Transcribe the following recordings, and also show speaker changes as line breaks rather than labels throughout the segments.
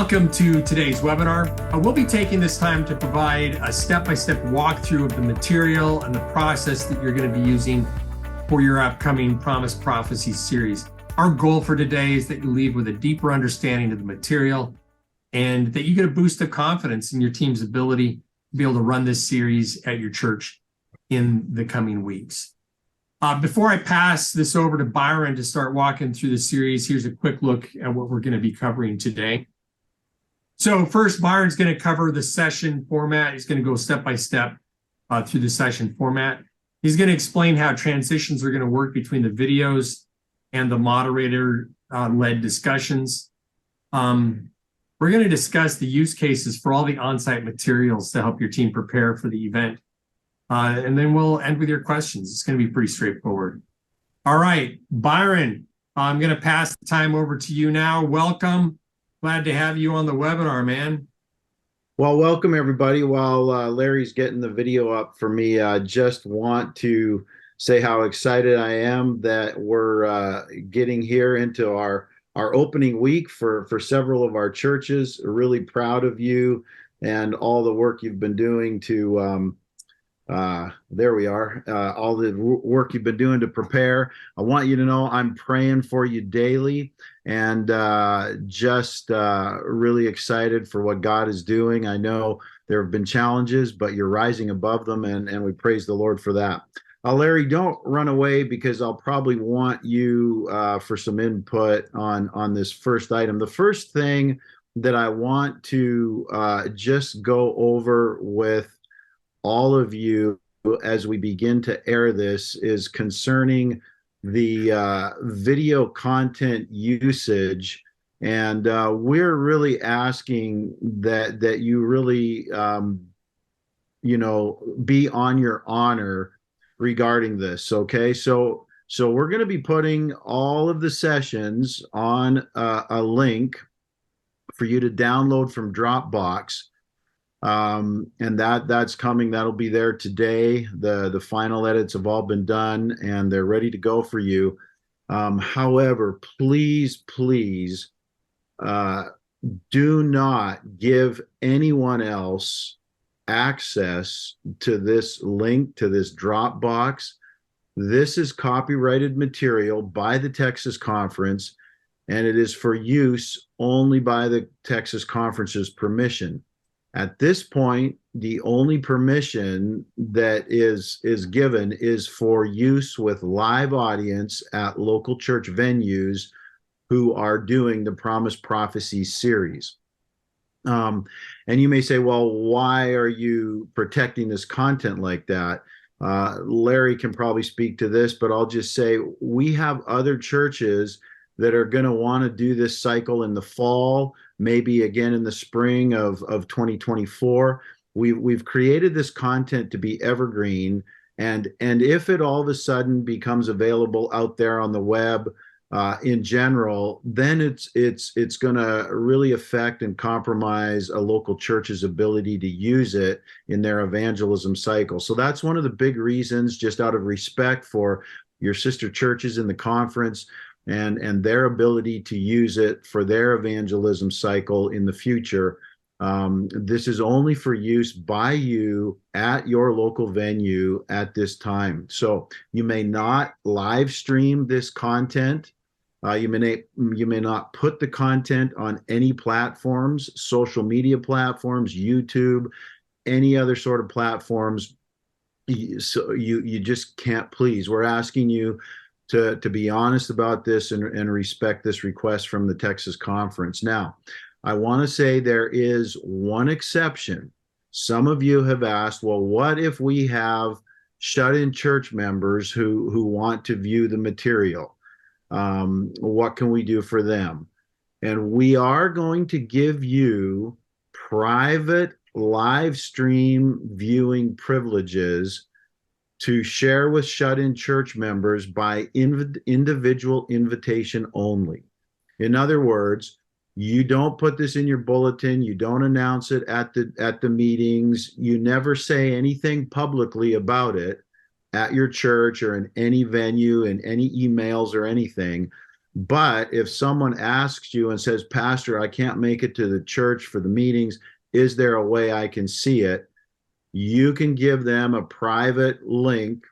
Welcome to today's webinar. We'll be taking this time to provide a step-by-step walkthrough of the material and the process that you're going to be using for your upcoming Promise Prophecies series. Our goal for today is that you leave with a deeper understanding of the material and that you get a boost of confidence in your team's ability to be able to run this series at your church in the coming weeks. Before I pass this over to Byron to start walking through the series, here's a quick look at what we're going to be covering today. So first, Byron's going to cover the session format. He's going to go step by step through the session format. He's going to explain how transitions are going to work between the videos and the moderator-led discussions. We're going to discuss the use cases for all the on-site materials to help your team prepare for the event. And then we'll end with your questions. It's going to be pretty straightforward. All right, Byron, I'm going to pass the time over to you now. Welcome. Glad to have you on the webinar, man.
Well, welcome everybody. While Larry's getting the video up for me, I just want to say how excited I am that we're getting here into our opening week for several of our churches. Really proud of you and all the work you've been doing to there we are. All the work you've been doing to prepare. I want you to know I'm praying for you daily and just really excited for what God is doing. I know there have been challenges, but you're rising above them, and we praise the Lord for that. Larry, don't run away because I'll probably want you for some input on this first item. The first thing that I want to just go over with all of you as we begin to air this is concerning the video content usage, and we're really asking that you really be on your honor regarding this. Okay, so we're going to be putting all of the sessions on a link for you to download from Dropbox. And that's coming. That'll be there today. The final edits have all been done and they're ready to go for you. However, please do not give anyone else access to this link, to this Dropbox. This is copyrighted material by the Texas Conference, and it is for use only by the Texas Conference's permission. At this point, the only permission that is given is for use with live audience at local church venues who are doing the Promise Prophecies series. And you may say, well, why are you protecting this content like that? Larry can probably speak to this, but I'll just say we have other churches that are going to want to do this cycle in the fall, maybe again in the spring of 2024. We've created this content to be evergreen, and if it all of a sudden becomes available out there on the web in general, then it's going to really affect and compromise a local church's ability to use it in their evangelism cycle. So that's one of the big reasons, just out of respect for your sister churches in the conference and their ability to use it for their evangelism cycle in the future. This is only for use by you at your local venue at this time. So you may not live stream this content. You may not put the content on any platforms, social media platforms, YouTube, any other sort of platforms. So you just can't. Please, we're asking you to be honest about this and respect this request from the Texas Conference. Now, I want to say there is one exception. Some of you have asked, well, what if we have shut-in church members who want to view the material? What can we do for them? And we are going to give you private live stream viewing privileges to share with shut-in church members by individual invitation only. In other words, you don't put this in your bulletin, you don't announce it at the meetings, you never say anything publicly about it at your church or in any venue, in any emails or anything. But if someone asks you and says, Pastor, I can't make it to the church for the meetings, is there a way I can see it? You can give them a private link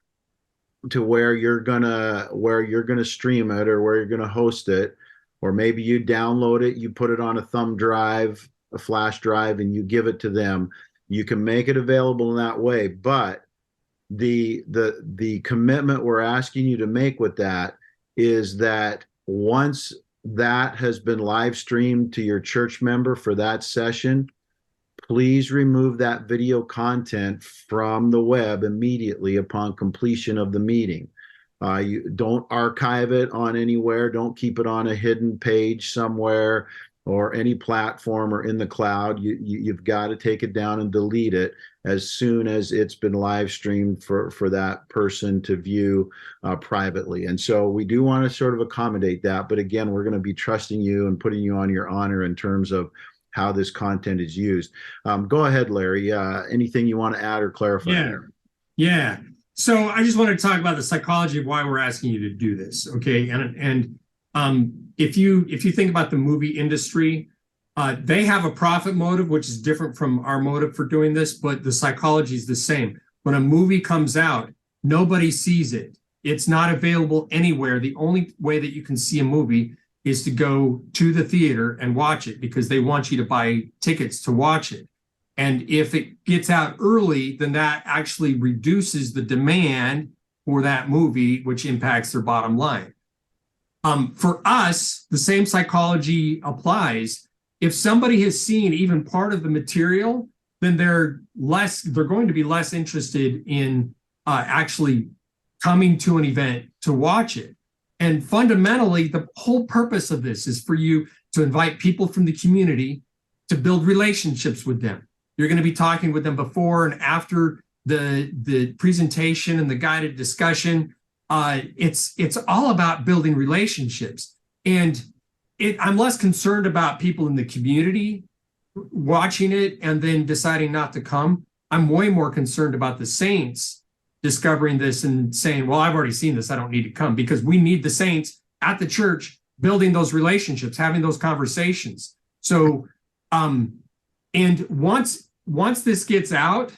to where you're gonna stream it, or where you're gonna host it, or maybe you download it, you put it on a thumb drive, a flash drive, and you give it to them. You can make it available in that way, but the commitment we're asking you to make with that is that once that has been live streamed to your church member for that session, please remove that video content from the web immediately upon completion of the meeting. You don't archive it on anywhere. Don't keep it on a hidden page somewhere or any platform or in the cloud. You've got to take it down and delete it as soon as it's been live streamed for that person to view privately. And so we do want to sort of accommodate that. But again, we're going to be trusting you and putting you on your honor in terms of how this content is used. Go ahead, Larry. Anything you want to add or clarify there?
Yeah. So I just wanted to talk about the psychology of why we're asking you to do this. Okay. And if you think about the movie industry, they have a profit motive, which is different from our motive for doing this, but the psychology is the same. When a movie comes out, nobody sees it. It's not available anywhere. The only way that you can see a movie is to go to the theater and watch it, because they want you to buy tickets to watch it. And if it gets out early, then that actually reduces the demand for that movie, which impacts their bottom line. For us, the same psychology applies. If somebody has seen even part of the material, then they're going to be less interested in actually coming to an event to watch it. And fundamentally, the whole purpose of this is for you to invite people from the community to build relationships with them. You're going to be talking with them before and after the presentation and the guided discussion. It's all about building relationships. And I'm less concerned about people in the community watching it and then deciding not to come. I'm way more concerned about the saints discovering this and saying, well, I've already seen this, I don't need to come, because we need the saints at the church building those relationships, having those conversations. So, and once this gets out,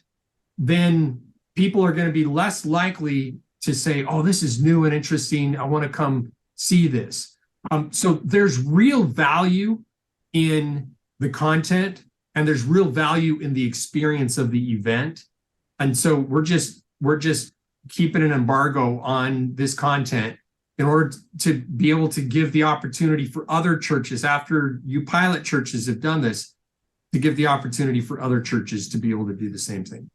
then people are going to be less likely to say, oh, this is new and interesting, I want to come see this. So there's real value in the content, and there's real value in the experience of the event. And so we're just keeping an embargo on this content in order to be able to give the opportunity for other churches, after you pilot churches have done this, to give the opportunity for other churches to be able to do the same thing.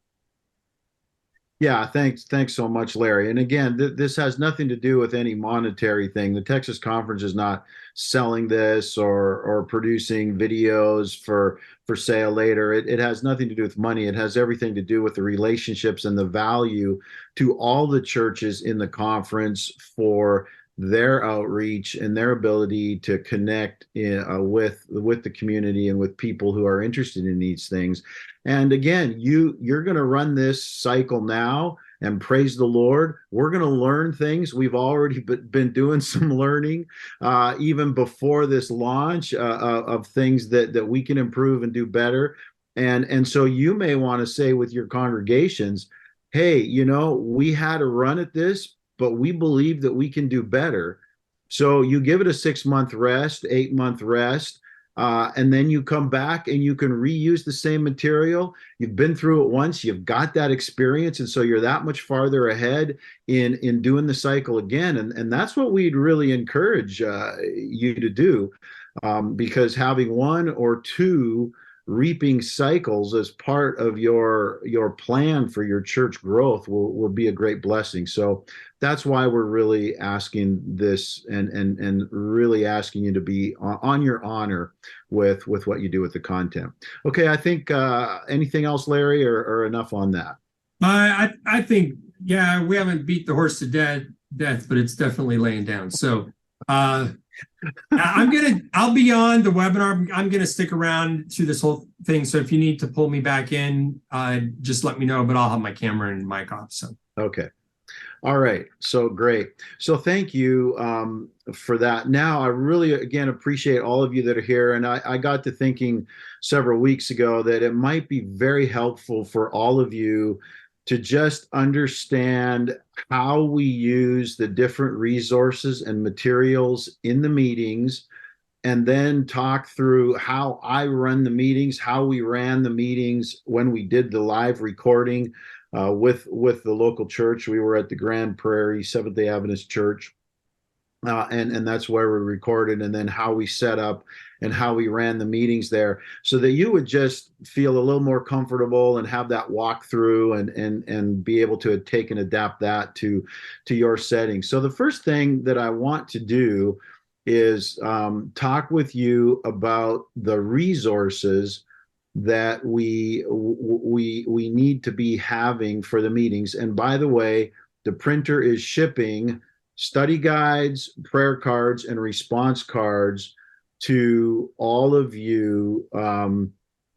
Yeah, thanks so much, Larry. And again, this has nothing to do with any monetary thing. The Texas Conference is not selling this or producing videos for sale later. It has nothing to do with money. It has everything to do with the relationships and the value to all the churches in the conference for their outreach and their ability to connect with the community and with people who are interested in these things. And again, you're going to run this cycle now, and praise the Lord, we're going to learn things. We've already been doing some learning even before this launch of things that we can improve and do better. And so you may want to say with your congregations, hey, we had a run at this, but we believe that we can do better. So you give it a 6-month rest, 8-month rest, and then you come back and you can reuse the same material. You've been through it once, you've got that experience, and so you're that much farther ahead in doing the cycle again. And that's what we'd really encourage you to do, because having one or two reaping cycles as part of your plan for your church growth will be a great blessing. So that's why we're really asking this and really asking you to be on your honor with what you do with the content. Okay, I think anything else, Larry, or enough on that?
I think, yeah, we haven't beat the horse to death, but it's definitely laying down. So I'll be on the webinar. I'm going to stick around to this whole thing. So if you need to pull me back in, just let me know, but I'll have my camera and mic off. So.
Okay. All right. So great. So thank you for that. Now, I really, again, appreciate all of you that are here. And I got to thinking several weeks ago that it might be very helpful for all of you to just understand how we use the different resources and materials in the meetings, and then talk through how I run the meetings, how we ran the meetings when we did the live recording with the local church. We were at the Grand Prairie Seventh-day Adventist Church, and that's where we recorded, and then how we set up and how we ran the meetings there, so that you would just feel a little more comfortable and have that walkthrough and be able to take and adapt that to your setting. So the first thing that I want to do is talk with you about the resources that we need to be having for the meetings. And by the way, the printer is shipping study guides, prayer cards, and response cards to all of you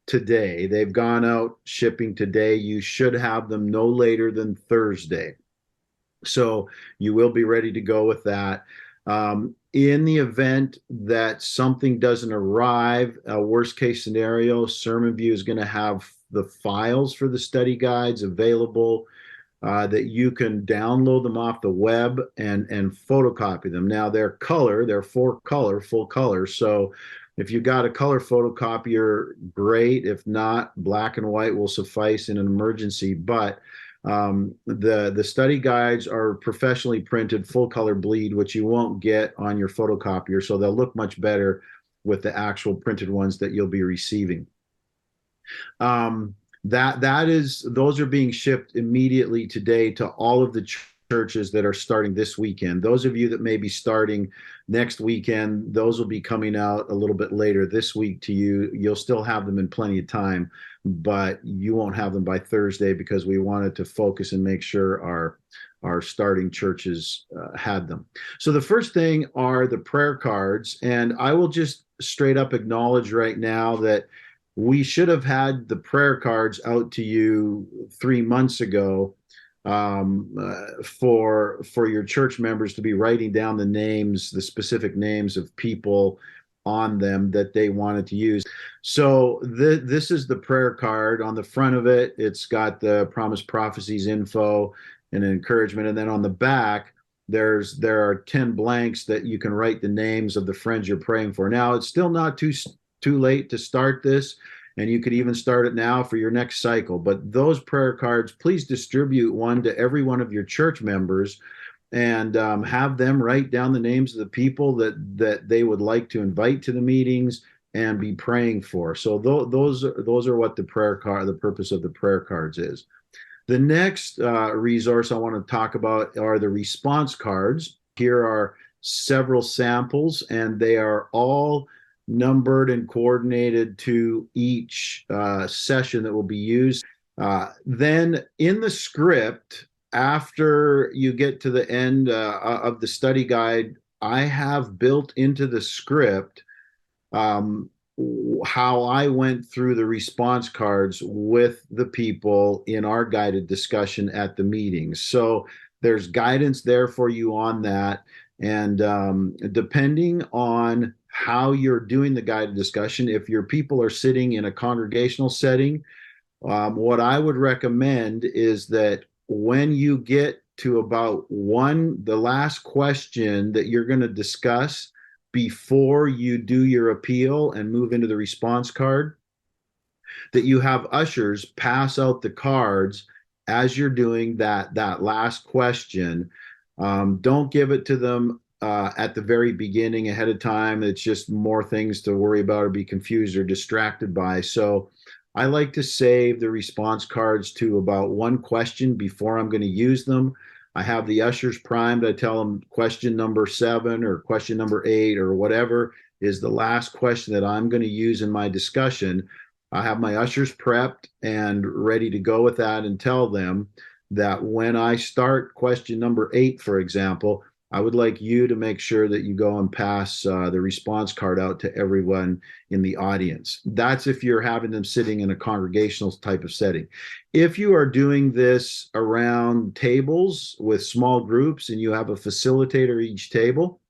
today. They've gone out shipping today. You should have them no later than Thursday. So you will be ready to go with that. In the event that something doesn't arrive, a worst case scenario, Sermon View is going to have the files for the study guides available, that you can download them off the web and photocopy them. Now they're full color. So if you got a color photocopier, great. If not, black and white will suffice in an emergency. But the study guides are professionally printed, full color bleed, which you won't get on your photocopier. So they'll look much better with the actual printed ones that you'll be receiving. Those are being shipped immediately today to all of the churches that are starting this weekend. Those of you that may be starting next weekend, those will be coming out a little bit later this week to you. You'll still have them in plenty of time, but you won't have them by Thursday, because we wanted to focus and make sure our starting churches had them. So the first thing are the prayer cards, and I will just straight up acknowledge right now that we should have had the prayer cards out to you 3 months ago, for your church members to be writing down the specific names of people on them that they wanted to use. So this is the prayer card. On the front of it, it's got the Promise Prophecies info and encouragement, and then on the back, there are 10 blanks that you can write the names of the friends you're praying for. Now, it's still not too late to start this, and you could even start it now for your next cycle. But those prayer cards, please distribute one to every one of your church members, and have them write down the names of the people that they would like to invite to the meetings and be praying for. So those are what the purpose of the prayer cards is. The next resource I want to talk about are the response cards. Here are several samples, and they are all numbered and coordinated to each session that will be used. Then in the script, after you get to the end of the study guide, I have built into the script how I went through the response cards with the people in our guided discussion at the meetings. So there's guidance there for you on that. And depending on how you're doing the guided discussion, if your people are sitting in a congregational setting, what I would recommend is that when you get to about the last question that you're going to discuss before you do your appeal and move into the response card, that you have ushers pass out the cards as you're doing that last question. Don't give it to them at the very beginning ahead of time. It's just more things to worry about or be confused or distracted by. So I like to save the response cards to about one question before I'm going to use them. I have the ushers primed. I tell them question number 7 or question number 8 or whatever is the last question that I'm going to use in my discussion. I have my ushers prepped and ready to go with that, and tell them that when I start question number 8, for example, I would like you to make sure that you go and pass the response card out to everyone in the audience. That's if you're having them sitting in a congregational type of setting. If you are doing this around tables with small groups and you have a facilitator each table,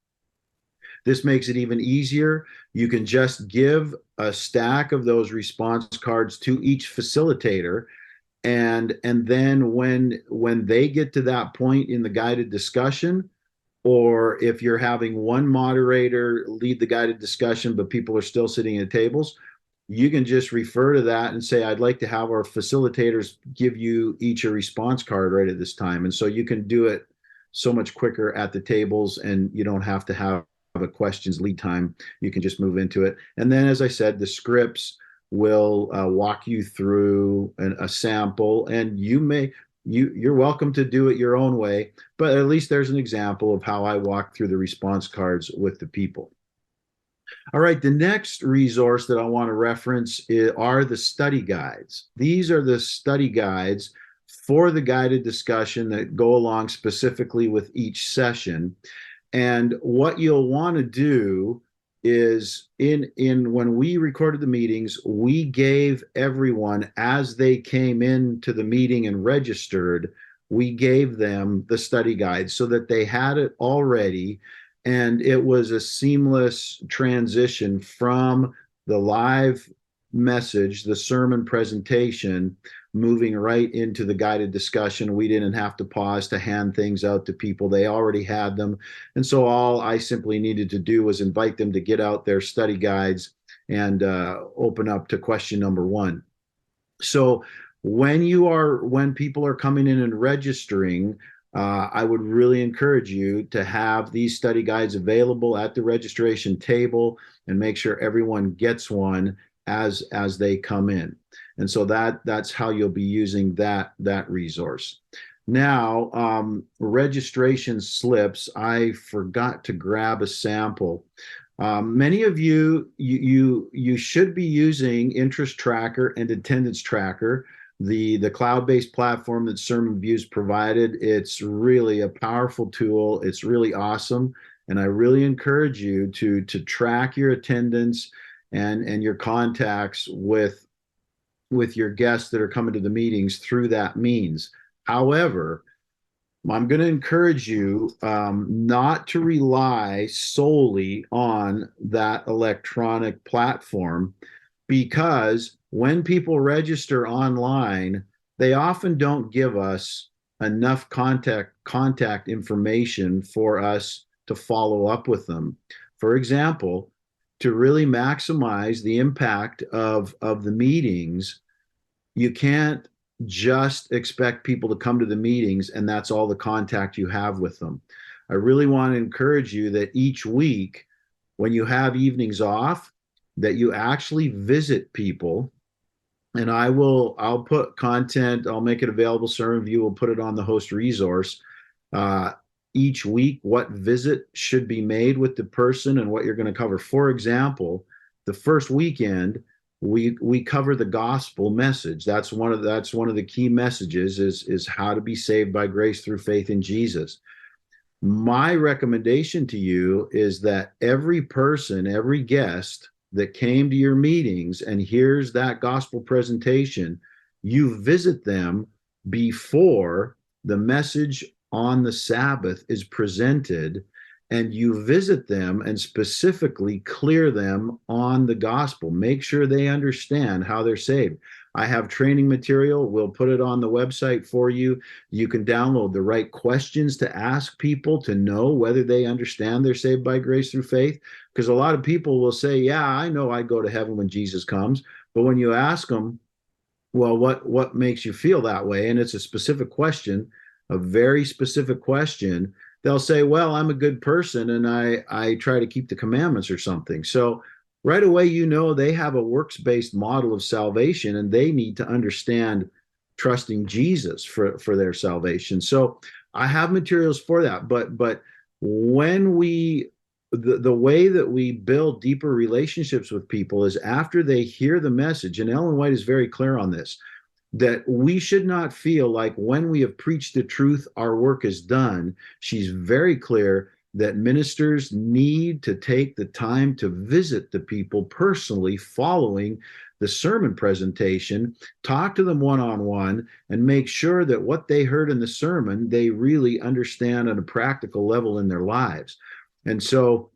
this makes it even easier. You can just give a stack of those response cards to each facilitator, and then when they get to that point in the guided discussion, or if you're having one moderator lead the guided discussion but people are still sitting at tables, you can just refer to that and say, I'd like to have our facilitators give you each a response card right at this time. And so you can do it so much quicker at the tables, and you don't have to have a questions lead time. You can just move into it. And then, as I said, the scripts will walk you through a sample, and you're welcome to do it your own way, but at least there's an example of how I walk through the response cards with the people. All right, the next resource that I want to reference are the study guides. These are the study guides for the guided discussion that go along specifically with each session. And what you'll want to do is when we recorded the meetings, we gave everyone, as they came into the meeting and registered, we gave them the study guide so that they had it already. And it was a seamless transition from the live message, the sermon presentation, moving right into the guided discussion. We didn't have to pause to hand things out to people. They already had them. And so all I simply needed to do was invite them to get out their study guides and open up to question number 1. So when people are coming in and registering, I would really encourage you to have these study guides available at the registration table and make sure everyone gets one as they come in. And so that's how you'll be using that resource. Now, registration slips. I forgot to grab a sample. Many of you should be using Interest Tracker and Attendance Tracker, the cloud-based platform that Sermon Views provided. It's really a powerful tool. It's really awesome. And I really encourage you to track your attendance and your contacts with your guests that are coming to the meetings through that means. However, I'm going to encourage you not to rely solely on that electronic platform, because when people register online, they often don't give us enough contact information for us to follow up with them. For example, to really maximize the impact of the meetings, you can't just expect people to come to the meetings and that's all the contact you have with them. I really want to encourage you that each week, when you have evenings off, that you actually visit people. And I'll put content, I'll make it available. Sermon View will put it on the host resource. Each week, what visit should be made with the person and what you're going to cover. For example, the first weekend, we cover the gospel message. That's one of the key messages is how to be saved by grace through faith in Jesus. My recommendation to you is that every person, every guest that came to your meetings and hears that gospel presentation, you visit them before the message on the Sabbath is presented, and you visit them and specifically clear them on the gospel. Make sure they understand how they're saved. I have training material. We'll put it on the website for you. You can download the right questions to ask people to know whether they understand they're saved by grace through faith. Because a lot of people will say, yeah, I know I go to heaven when Jesus comes. But when you ask them, well, what makes you feel that way? And it's a specific question, a very specific question. They'll say, well, I'm a good person and I try to keep the commandments or something. So right away, they have a works-based model of salvation and they need to understand trusting Jesus for their salvation. So I have materials for that. But when the way that we build deeper relationships with people is after they hear the message, and Ellen White is very clear on this, that we should not feel like when we have preached the truth, our work is done. She's very clear that ministers need to take the time to visit the people personally following the sermon presentation, talk to them one-on-one, and make sure that what they heard in the sermon, they really understand on a practical level in their lives. And so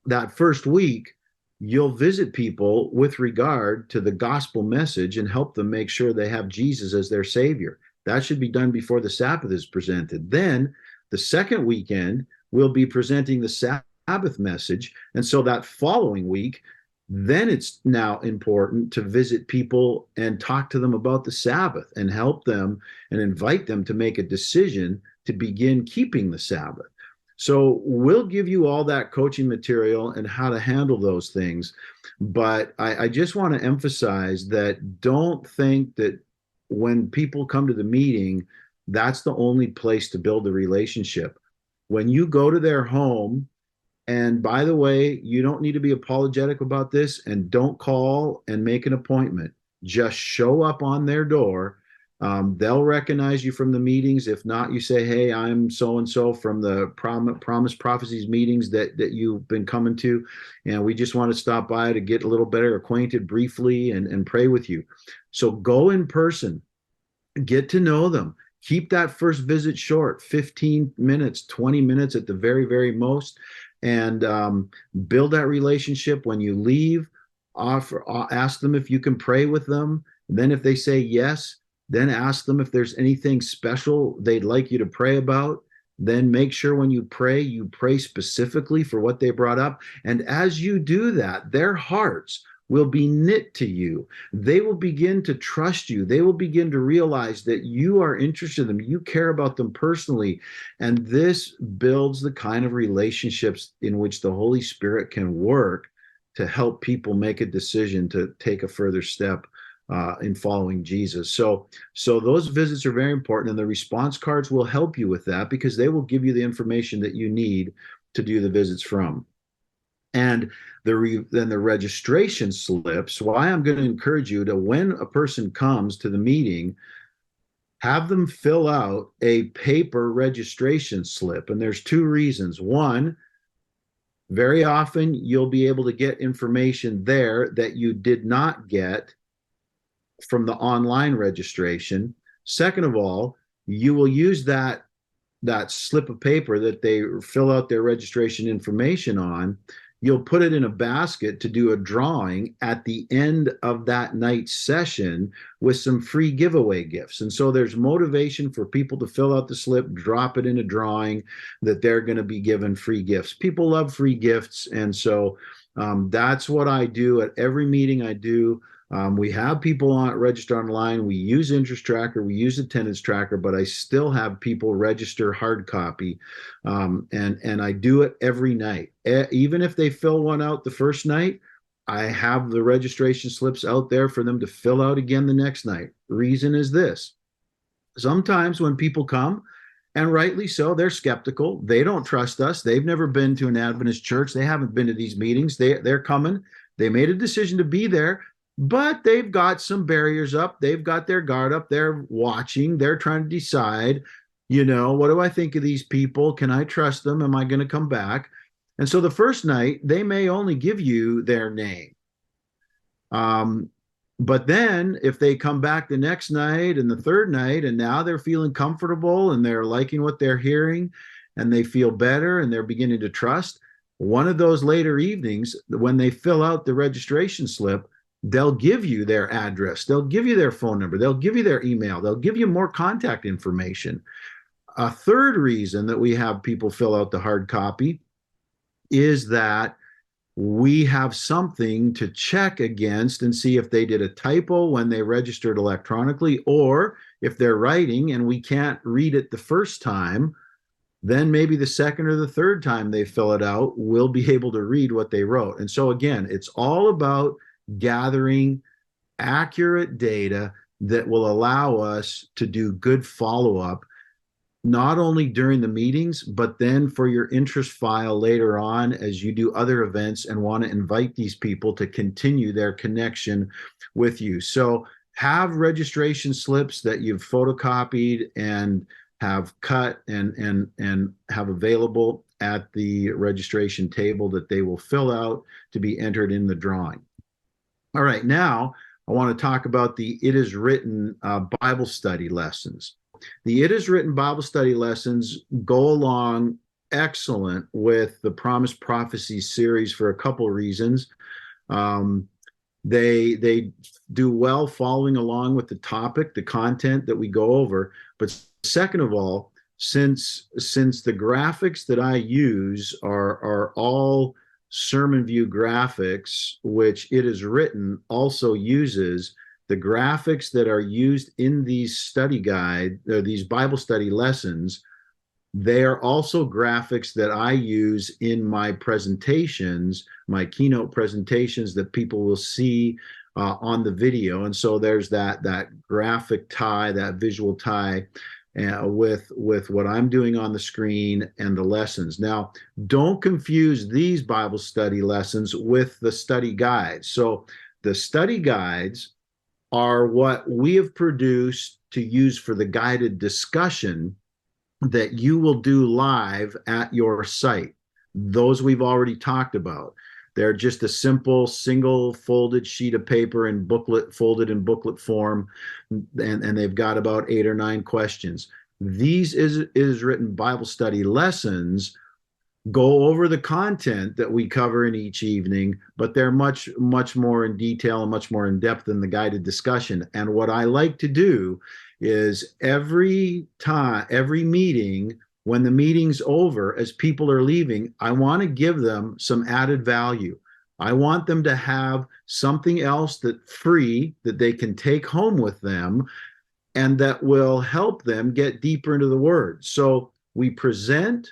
that first week, you'll visit people with regard to the gospel message and help them make sure they have Jesus as their Savior. That should be done before the Sabbath is presented. Then the second weekend, we'll be presenting the Sabbath message. And so that following week, then it's now important to visit people and talk to them about the Sabbath and help them and invite them to make a decision to begin keeping the Sabbath. So we'll give you all that coaching material and how to handle those things. But I just want to emphasize that don't think that when people come to the meeting, that's the only place to build a relationship. When you go to their home, and by the way, you don't need to be apologetic about this, and don't call and make an appointment. Just show up on their door. They'll recognize you from the meetings. If not, you say, hey, I'm so-and-so from the Promise Prophecies meetings that you've been coming to, and we just want to stop by to get a little better acquainted briefly and pray with you. So go in person, get to know them. Keep that first visit short, 15 minutes, 20 minutes at the very, very most, and build that relationship. When you leave, ask them if you can pray with them. And then if they say yes, then ask them if there's anything special they'd like you to pray about. Then make sure when you pray specifically for what they brought up. And as you do that, their hearts will be knit to you. They will begin to trust you. They will begin to realize that you are interested in them. You care about them personally. And this builds the kind of relationships in which the Holy Spirit can work to help people make a decision to take a further step in following Jesus. So those visits are very important, and the response cards will help you with that because they will give you the information that you need to do the visits from. And then the registration slips. Why I'm going to encourage you to, when a person comes to the meeting, have them fill out a paper registration slip. And there's two reasons. One, very often you'll be able to get information there that you did not get from the online registration. Second of all, you will use that slip of paper that they fill out their registration information on. You'll put it in a basket to do a drawing at the end of that night's session with some free giveaway gifts. And so there's motivation for people to fill out the slip, drop it in a drawing that they're going to be given free gifts. People love free gifts. And so that's what I do at every meeting I do. We have people register online. We use Interest Tracker. We use Attendance Tracker, but I still have people register hard copy. And I do it every night. Even if they fill one out the first night, I have the registration slips out there for them to fill out again the next night. Reason is this. Sometimes when people come, and rightly so, they're skeptical. They don't trust us. They've never been to an Adventist church. They haven't been to these meetings. They're coming. They made a decision to be there, but they've got some barriers up. They've got their guard up. They're watching. They're trying to decide, what do I think of these people? Can I trust them? Am I going to come back? And so the first night, they may only give you their name. But then if they come back the next night and the third night, and now they're feeling comfortable and they're liking what they're hearing and they feel better and they're beginning to trust, one of those later evenings, when they fill out the registration slip, they'll give you their address. They'll give you their phone number. They'll give you their email. They'll give you more contact information. A third reason that we have people fill out the hard copy is that we have something to check against and see if they did a typo when they registered electronically, or if they're writing and we can't read it the first time, then maybe the second or the third time they fill it out, we'll be able to read what they wrote. And so again, it's all about gathering accurate data that will allow us to do good follow-up, not only during the meetings, but then for your interest file later on as you do other events and want to invite these people to continue their connection with you. So have registration slips that you've photocopied and have cut and have available. at the registration table that they will fill out to be entered in the drawing. All right, now I want to talk about the It Is Written Bible study lessons. The It Is Written Bible study lessons go along excellent with the Promise Prophecies series for a couple reasons. They do well following along with the topic, the content that we go over. But second of all, since the graphics that I use are all sermon view graphics, which It Is Written also uses, the graphics that are used in these study guide, or these Bible study lessons, they are also graphics that I use in my presentations, my keynote presentations that people will see on the video. And so there's that graphic tie, that visual tie with what I'm doing on the screen and the lessons. Now, don't confuse these Bible study lessons with the study guides. So the study guides are what we have produced to use for the guided discussion that you will do live at your site. Those we've already talked about. They're just a simple single folded sheet of paper and booklet, folded in booklet form, and they've got about 8 or 9 questions. These is written Bible study lessons go over the content that we cover in each evening, but they're much more in detail and much more in depth than the guided discussion. And what I like to do is every meeting, when the meeting's over, as people are leaving, I want to give them some added value. I want them to have something else that free that they can take home with them and that will help them get deeper into the Word. So we present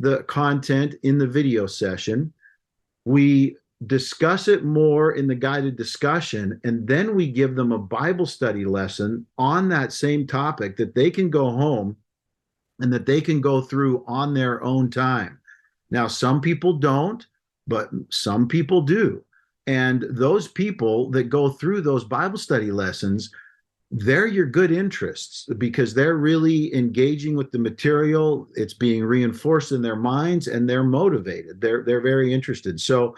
the content in the video session. We discuss it more in the guided discussion, and then we give them a Bible study lesson on that same topic that they can go home and that they can go through on their own time. Now, some people don't, but some people do. And those people that go through those Bible study lessons, they're your good interests because they're really engaging with the material. It's being reinforced in their minds and they're motivated. They're very interested. So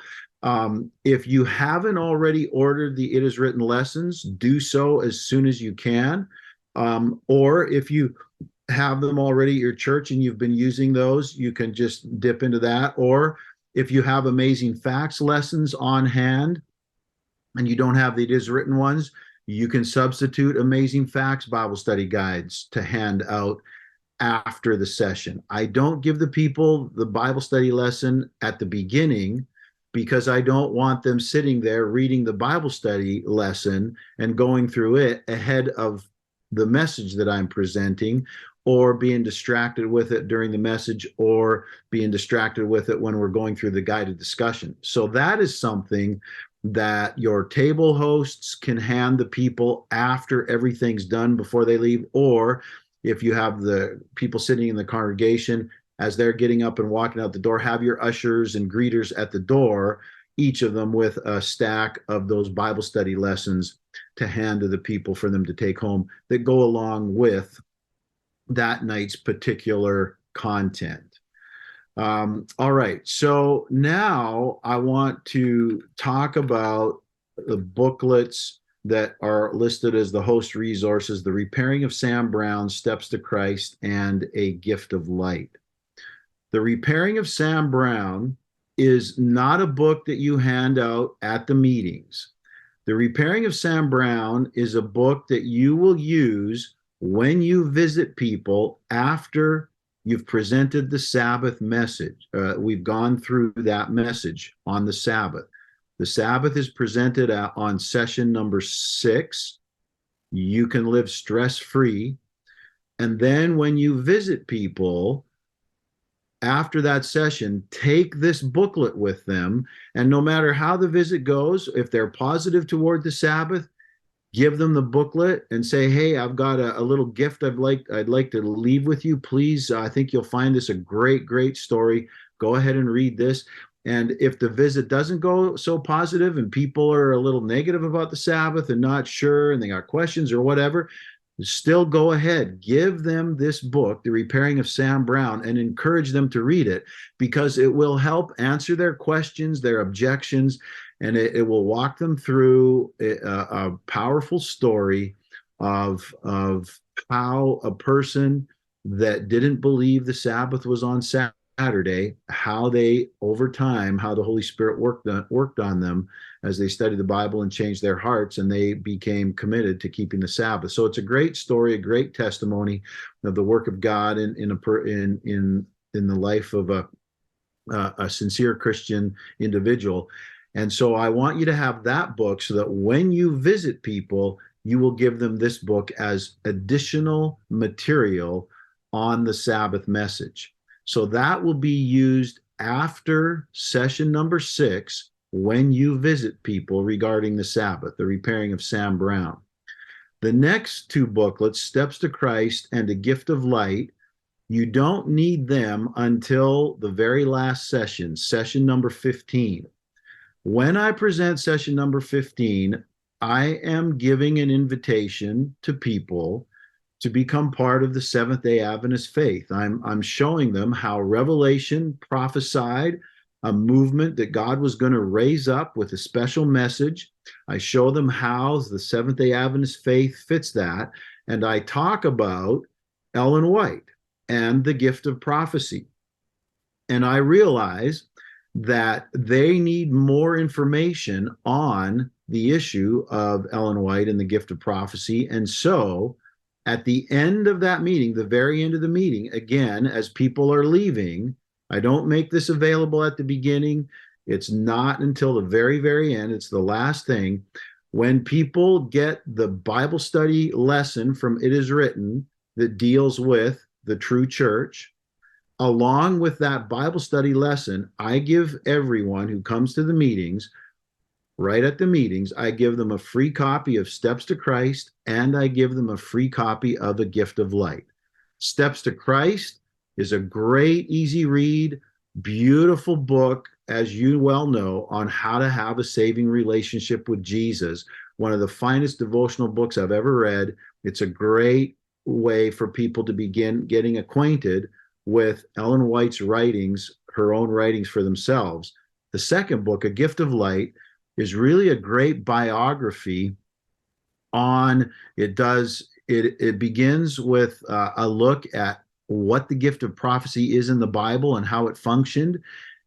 if you haven't already ordered the It Is Written lessons, do so as soon as you can. Or if you have them already at your church and you've been using those, you can just dip into that. Or if you have Amazing Facts lessons on hand and you don't have the It Is Written ones, you can substitute Amazing Facts Bible study guides to hand out after the session. I don't give the people the Bible study lesson at the beginning because I don't want them sitting there reading the Bible study lesson and going through it ahead of the message that I'm presenting, or being distracted with it during the message, or being distracted with it when we're going through the guided discussion. So that is something that your table hosts can hand the people after everything's done before they leave, or if you have the people sitting in the congregation as they're getting up and walking out the door, have your ushers and greeters at the door, each of them with a stack of those Bible study lessons to hand to the people for them to take home that go along with that night's particular content. All right, so now I want to talk about the booklets that are listed as the host resources: The Repairing of Sam Brown, Steps to Christ, and A Gift of Light. The Repairing of Sam Brown is not a book that you hand out at the meetings. The Repairing of Sam Brown is a book that you will use when you visit people after you've presented the Sabbath message. We've gone through that message on the Sabbath. The Sabbath is presented on session number 6. You can live stress-free. And then when you visit people after that session, take this booklet with them. And no matter how the visit goes, if they're positive toward the Sabbath, give them the booklet and say, hey, I've got a little gift I'd like to leave with you. Please, I think you'll find this a great story. Go ahead and read this. And if the visit doesn't go so positive and people are a little negative about the Sabbath and not sure and they got questions or whatever, still go ahead, give them this book, The Repairing of Sam Brown, and encourage them to read it, because it will help answer their questions, their objections, and it will walk them through a powerful story of how a person that didn't believe the Sabbath was on Saturday, how they, over time, how the Holy Spirit worked on them as they studied the Bible and changed their hearts, and they became committed to keeping the Sabbath. So it's a great story, a great testimony of the work of God in the life of a sincere Christian individual. And so I want you to have that book, so that when you visit people, you will give them this book as additional material on the Sabbath message. So that will be used after session number 6 when you visit people regarding the Sabbath, The Repairing of Sam Brown. The next 2 booklets, Steps to Christ and A Gift of Light, you don't need them until the very last session, session number 15. When I present session number 15, I am giving an invitation to people to become part of the Seventh-day Adventist faith. I'm showing them how Revelation prophesied a movement that God was going to raise up with a special message. I show them how the Seventh-day Adventist faith fits that, and I talk about Ellen White and the gift of prophecy. And I realize that they need more information on the issue of Ellen White and the gift of prophecy. And so at the end of that meeting, the very end of the meeting, again, as people are leaving, I don't make this available at the beginning. It's not until the very, very end. It's the last thing. When people get the Bible study lesson from It Is Written that deals with the true church, along with that Bible study lesson, I give everyone who comes to the meetings, right at the meetings, I give them a free copy of Steps to Christ, and I give them a free copy of A Gift of Light. Steps to Christ is a great, easy read, beautiful book, as you well know, on how to have a saving relationship with Jesus. One of the finest devotional books I've ever read. It's a great way for people to begin getting acquainted with Ellen White's writings, her own writings for themselves. The second book, A Gift of Light, is really a great biography on, it begins with a look at what the gift of prophecy is in the Bible and how it functioned.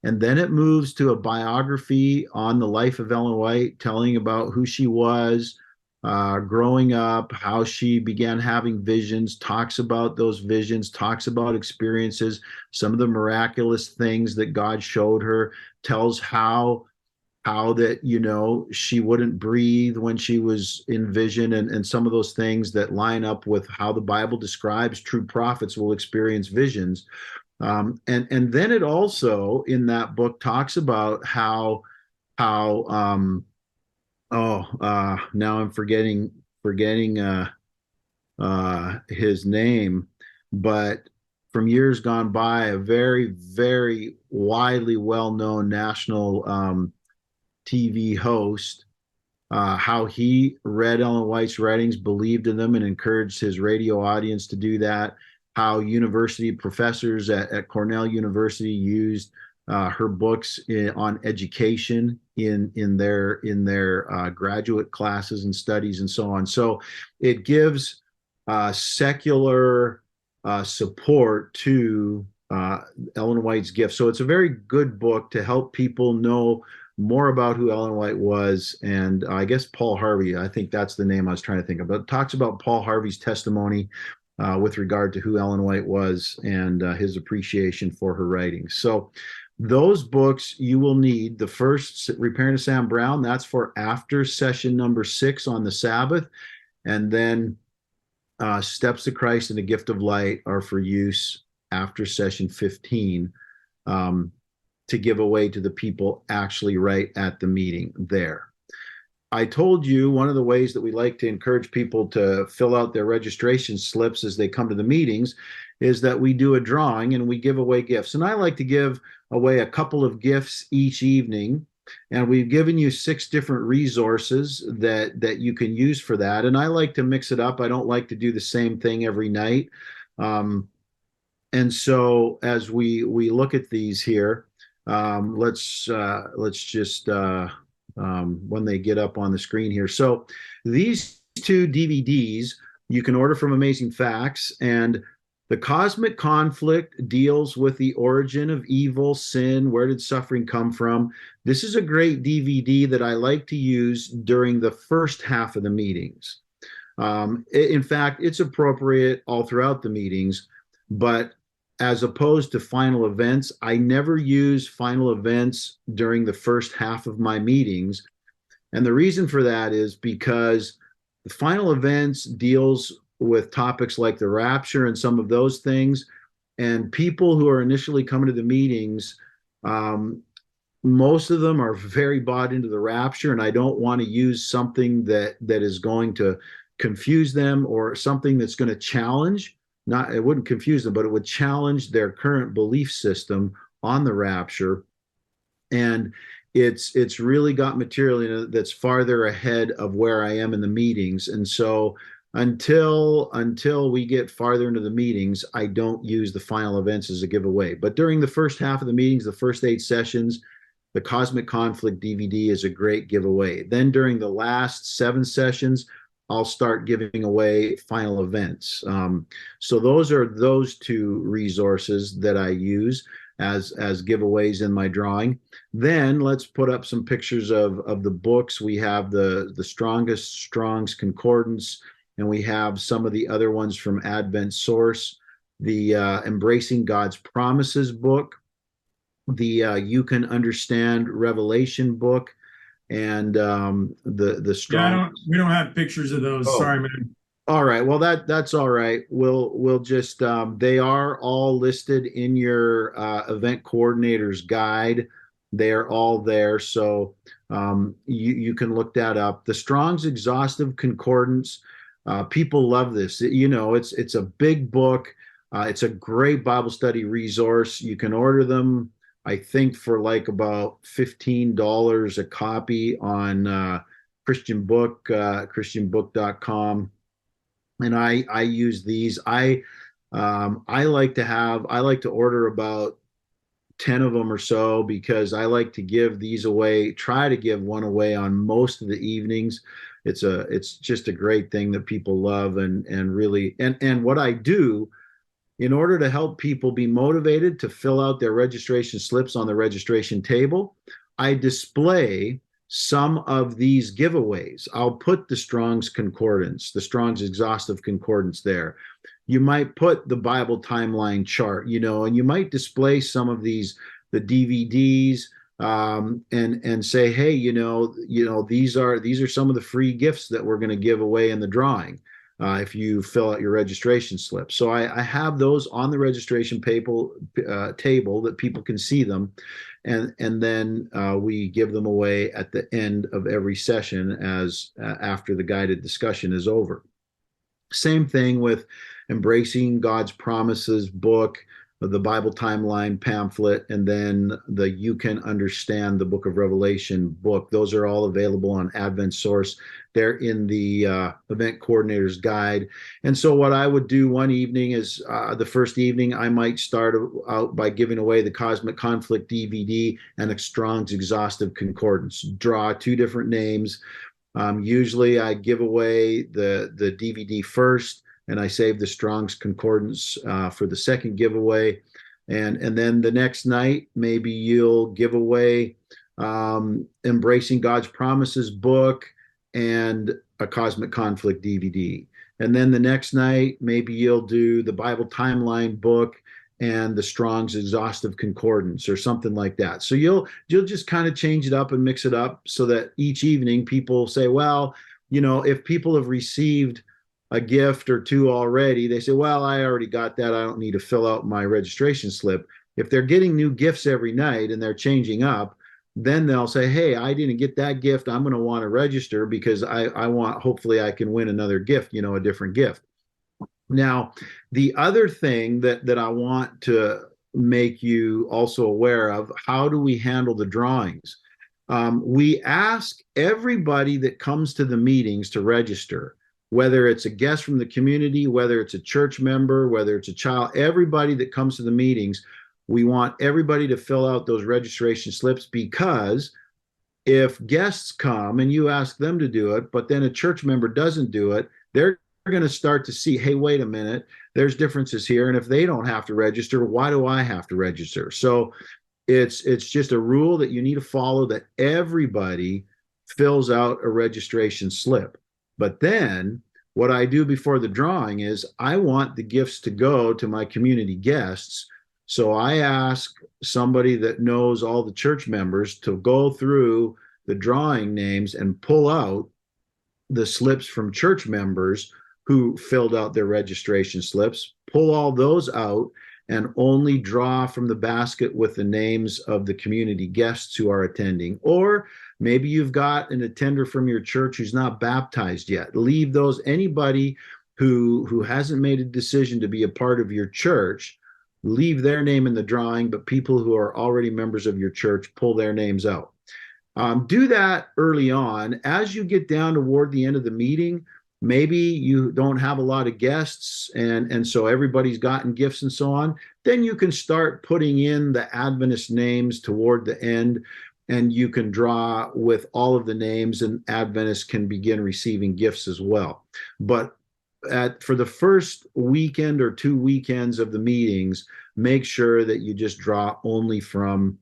And then it moves to a biography on the life of Ellen White, telling about who she was growing up, how she began having visions, talks about those visions, talks about experiences, some of the miraculous things that God showed her, tells how that, you know, she wouldn't breathe when she was in vision, and some of those things that line up with how the Bible describes true prophets will experience visions. And then it also, in that book, talks about now I'm forgetting his name, but from years gone by, a very, very widely well-known national TV host, how he read Ellen White's writings, believed in them, and encouraged his radio audience to do that. How university professors at Cornell University used her books on education in their graduate classes and studies and so on. So it gives secular support to Ellen White's gift. So it's a very good book to help people know more about who Ellen White was. And I guess Paul Harvey, I think that's the name I was trying to think of, but it talks about Paul Harvey's testimony with regard to who Ellen White was and his appreciation for her writings. So those books you will need. The first, Repairing to Sam Brown, that's for after session number 6 on the Sabbath. And then Steps to Christ and the Gift of Light are for use after session 15 to give away to the people actually right at the meeting there. I told you one of the ways that we like to encourage people to fill out their registration slips as they come to the meetings is that we do a drawing and we give away gifts. And I like to give away a couple of gifts each evening And we've given you 6 different resources that you can use for that. And I like to mix it up. I don't like to do the same thing every night. Um, and so as we look at these here, let's just when they get up on the screen here. So these 2 DVDs you can order from Amazing Facts, and the Cosmic Conflict deals with the origin of evil, sin, where did suffering come from. This is a great DVD that I like to use during the first half of the meetings. In fact, it's appropriate all throughout the meetings, but as opposed to final events, I never use final events during the first half of my meetings. And the reason for that is because the final events deals with topics like the rapture and some of those things. And people who are initially coming to the meetings, most of them are very bought into the rapture, and I don't want to use something that is going to confuse them, or something that's going to challenge, not, it wouldn't confuse them, but it would challenge their current belief system on the rapture. And it's really got material that's farther ahead of where I am in the meetings. And so until we get farther into the meetings, I don't use the final events as a giveaway. But during the first half of the meetings, the first 8 sessions, the Cosmic Conflict DVD is a great giveaway. Then during the last 7 sessions, I'll start giving away final events. So those are those 2 resources that I use as giveaways in my drawing. Then let's put up some pictures of the books. We have the Strong's Concordance, and we have some of the other ones from Advent Source, the Embracing God's Promises book, the You Can Understand Revelation book, and the Strong.
We don't have pictures of those.
Oh.
Sorry, man.
All right. Well, that's all right. We'll just they are all listed in your event coordinator's guide. They are all there, so you can look that up. The Strong's Exhaustive Concordance. People love this. It's a big book. It's a great Bible study resource. You can order them, I think, for like about $15 a copy on christianbook.com. And I use these. I like to order about 10 of them or so, because I like to give these away, try to give one away on most of the evenings. It's just a great thing that people love, and really, and what I do in order to help people be motivated to fill out their registration slips on the registration table, I display some of these giveaways. I'll put the Strong's Concordance, the Strong's Exhaustive Concordance there. You might put the Bible timeline chart, and you might display some of the DVDs, and say, hey, these are some of the free gifts that we're going to give away in the drawing if you fill out your registration slip. So I have those on the registration table that people can see them, and then we give them away at the end of every session as after the guided discussion is over. Same thing with Embracing God's Promises book, the Bible Timeline pamphlet, and then the You Can Understand the Book of Revelation book. Those are all available on Advent Source. They're in the event coordinator's guide. And so what I would do one evening is the first evening, I might start out by giving away the Cosmic Conflict DVD and a Strong's Exhaustive Concordance. Draw 2 different names. Usually I give away the DVD first, and I save the Strong's Concordance for the second giveaway. And then the next night, maybe you'll give away Embracing God's Promises book and a Cosmic Conflict DVD. And then the next night, maybe you'll do the Bible Timeline book and the Strong's Exhaustive Concordance, or something like that. So you'll just kind of change it up and mix it up, so that each evening people say, well, if people have received a gift or 2 already, they say, well, I already got that, I don't need to fill out my registration slip. If they're getting new gifts every night and they're changing up, then they'll say, hey, I didn't get that gift, I'm going to want to register, because I want, hopefully I can win another gift, a different gift. Now, the other thing that I want to make you also aware of, how do we handle the drawings? We ask everybody that comes to the meetings to register, whether it's a guest from the community, whether it's a church member, whether it's a child, everybody that comes to the meetings, we want everybody to fill out those registration slips, because if guests come and you ask them to do it, but then a church member doesn't do it, they're going to start to see, hey, wait a minute, there's differences here. And if they don't have to register, why do I have to register? So it's just a rule that you need to follow, that everybody fills out a registration slip. But then what I do before the drawing is I want the gifts to go to my community guests. So I ask somebody that knows all the church members to go through the drawing names and pull out the slips from church members who filled out their registration slips, pull all those out, and only draw from the basket with the names of the community guests who are attending. Or maybe you've got an attender from your church who's not baptized yet. Leave those, anybody who hasn't made a decision to be a part of your church, leave their name in the drawing, but people who are already members of your church, pull their names out. Do that early on. As you get down toward the end of the meeting, maybe you don't have a lot of guests, and so everybody's gotten gifts and so on, then you can start putting in the Adventist names toward the end, and you can draw with all of the names, and Adventists can begin receiving gifts as well. But for the first weekend or 2 weekends of the meetings, make sure that you just draw only from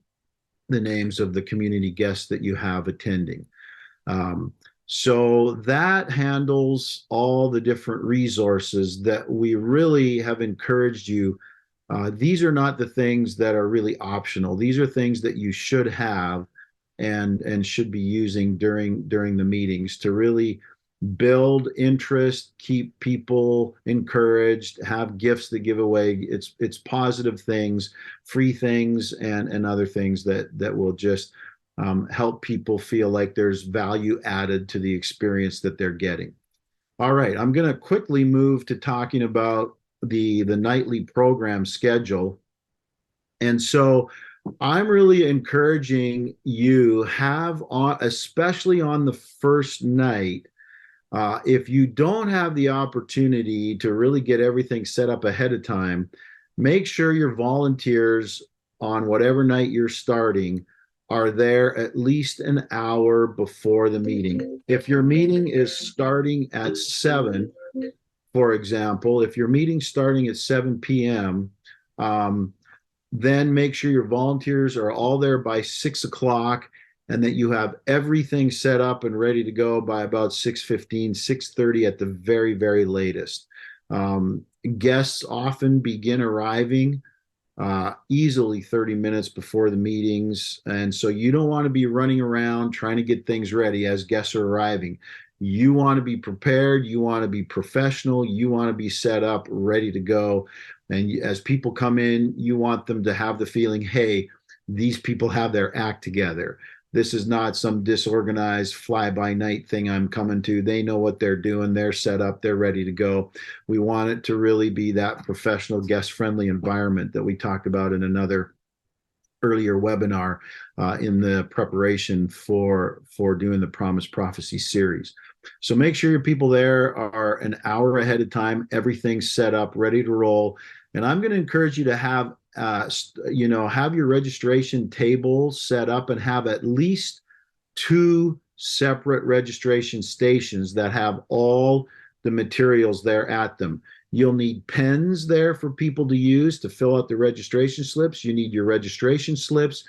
the names of the community guests that you have attending. So that handles all the different resources that we really have encouraged you. These are not the things that are really optional. These are things that you should have and should be using during the meetings to really build interest, keep people encouraged, have gifts to give away. It's positive things, free things, and other things that will just help people feel like there's value added to the experience that they're getting. All right, I'm going to quickly move to talking about the nightly program schedule. And so I'm really encouraging you have on, especially on the first night, if you don't have the opportunity to really get everything set up ahead of time, make sure your volunteers on whatever night you're starting are there at least an hour before the meeting. If your meeting is starting at 7, for example, if your meeting's starting at 7 p.m., then make sure your volunteers are all there by 6 o'clock, and that you have everything set up and ready to go by about 6:15, 6:30 at the very, very latest. Guests often begin arriving easily 30 minutes before the meetings. And so you don't want to be running around trying to get things ready as guests are arriving. You want to be prepared. You want to be professional. You want to be set up, ready to go. And as people come in, you want them to have the feeling, hey, these people have their act together. This is not some disorganized fly-by-night thing I'm coming to. They know what they're doing. They're set up. They're ready to go. We want it to really be that professional, guest-friendly environment that we talked about in another earlier webinar in the preparation for doing the Promise Prophecies series. So make sure your people there are an hour ahead of time. Everything's set up, ready to roll. And I'm going to encourage you to have have your registration table set up and have at least 2 separate registration stations that have all the materials there at them. You'll need pens there for people to use to fill out the registration slips. You need your registration slips.